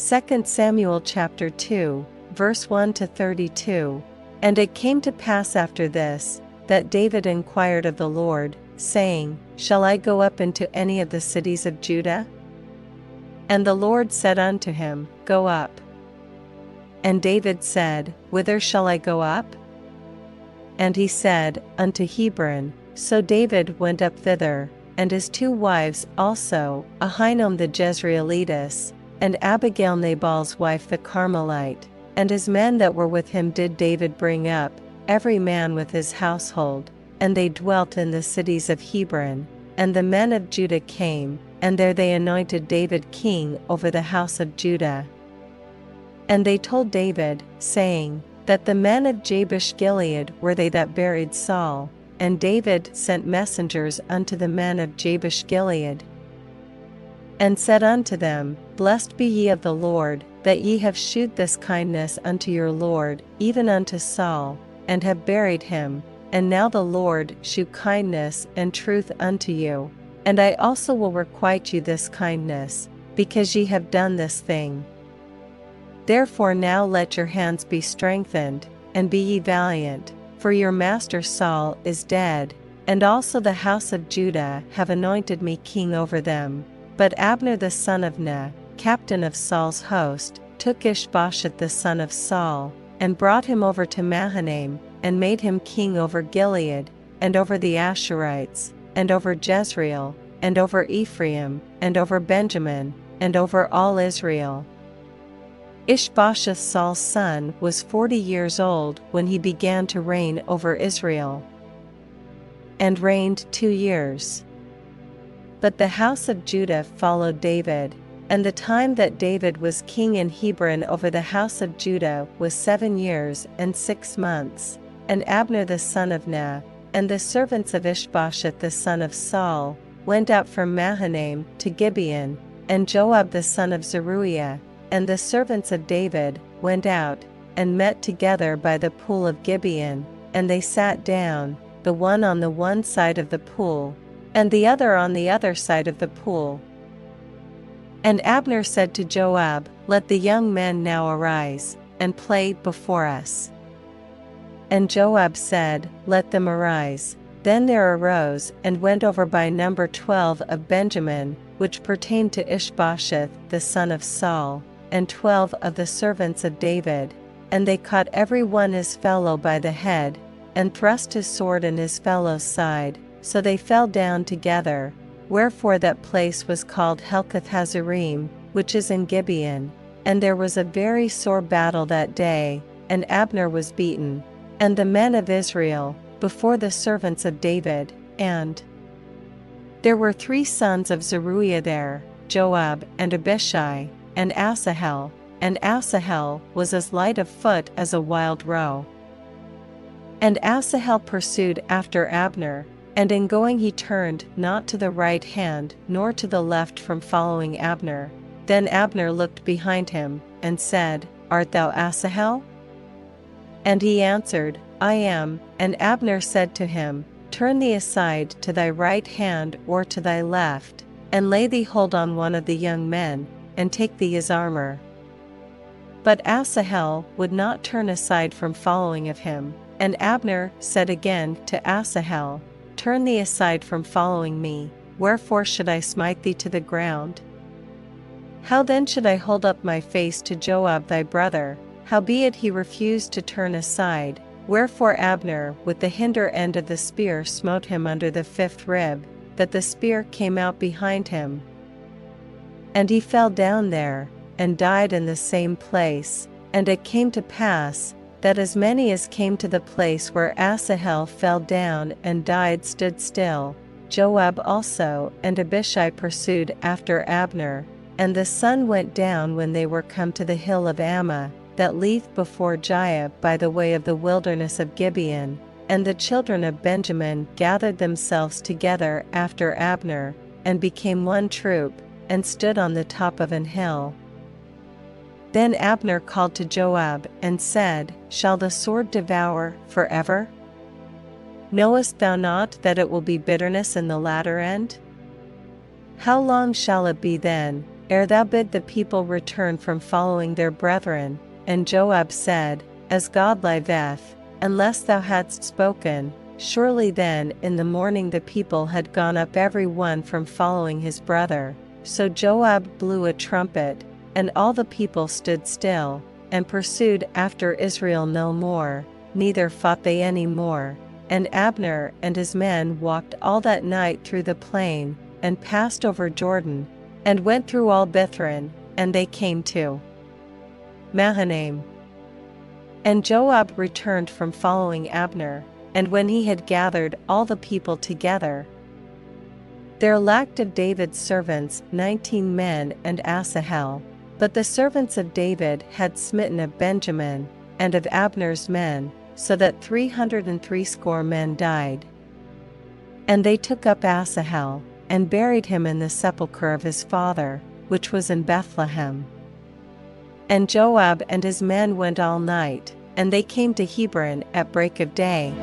2 Samuel chapter 2, verse 1 to 32. And it came to pass after this, that David inquired of the Lord, saying, Shall I go up into any of the cities of Judah? And the Lord said unto him, Go up. And David said, Whither shall I go up? And he said, Unto Hebron. So David went up thither, and his 2 wives also, Ahinoam the Jezreelitess, and Abigail Nabal's wife the Carmelite, and his men that were with him did David bring up, every man with his household, and they dwelt in the cities of Hebron. And the men of Judah came, and there they anointed David king over the house of Judah. And they told David, saying, That the men of Jabesh Gilead were they that buried Saul. And David sent messengers unto the men of Jabesh Gilead, and said unto them, Blessed be ye of the Lord, that ye have shewed this kindness unto your Lord, even unto Saul, and have buried him. And now the Lord shew kindness and truth unto you. And I also will requite you this kindness, because ye have done this thing. Therefore now let your hands be strengthened, and be ye valiant, for your master Saul is dead, and also the house of Judah have anointed me king over them. But Abner the son of Ner, captain of Saul's host, took Ishbosheth the son of Saul, and brought him over to Mahanaim, and made him king over Gilead, and over the Asherites, and over Jezreel, and over Ephraim, and over Benjamin, and over all Israel. Ishbosheth Saul's son was 40 years old when he began to reign over Israel, and reigned 2 years. But the house of Judah followed David, and the time that David was king in Hebron over the house of Judah was 7 years and 6 months. And Abner the son of Ner, and the servants of Ishbosheth the son of Saul, went out from Mahanaim to Gibeon, and Joab the son of Zeruiah, and the servants of David, went out, and met together by the pool of Gibeon, and they sat down, the one on the one side of the pool, and the other on the other side of the pool. And Abner said to Joab, Let the young men now arise, and play before us. And Joab said, Let them arise. Then there arose and went over by number 12 of Benjamin, which pertained to Ishbosheth the son of Saul, and 12 of the servants of David, and they caught every one his fellow by the head, and thrust his sword in his fellow's side, so they fell down together. Wherefore that place was called Helkath Hazarim, which is in Gibeon. And there was a very sore battle that day, and Abner was beaten, and the men of Israel, before the servants of David. And there were 3 sons of Zeruiah there, Joab, and Abishai, and Asahel. And Asahel was as light of foot as a wild roe. And Asahel pursued after Abner, and in going he turned not to the right hand nor to the left from following Abner. Then Abner looked behind him, and said, Art thou Asahel? And he answered, I am. And Abner said to him, Turn thee aside to thy right hand or to thy left, and lay thee hold on one of the young men, and take thee his armor. But Asahel would not turn aside from following of him. And Abner said again to Asahel, Turn thee aside from following me, wherefore should I smite thee to the ground? How then should I hold up my face to Joab thy brother? Howbeit he refused to turn aside, wherefore Abner with the hinder end of the spear smote him under the 5th rib, that the spear came out behind him. And he fell down there, and died in the same place. And it came to pass, that as many as came to the place where Asahel fell down and died stood still. Joab also and Abishai pursued after Abner, and the sun went down when they were come to the hill of Ammah, that lieth before Giah by the way of the wilderness of Gibeon. And the children of Benjamin gathered themselves together after Abner, and became one troop, and stood on the top of an hill. Then Abner called to Joab, and said, Shall the sword devour forever? Knowest thou not that it will be bitterness in the latter end? How long shall it be then, ere thou bid the people return from following their brethren. And Joab said, As God liveth, unless thou hadst spoken, surely then in the morning the people had gone up every one from following his brother. So Joab blew a trumpet, and all the people stood still, and pursued after Israel no more, neither fought they any more. And Abner and his men walked all that night through the plain, and passed over Jordan, and went through all Bithron, and they came to Mahanaim. And Joab returned from following Abner, and when he had gathered all the people together, there lacked of David's servants 19 men and Asahel. But the servants of David had smitten of Benjamin, and of Abner's men, so that 360 men died. And they took up Asahel, and buried him in the sepulchre of his father, which was in Bethlehem. And Joab and his men went all night, and they came to Hebron at break of day.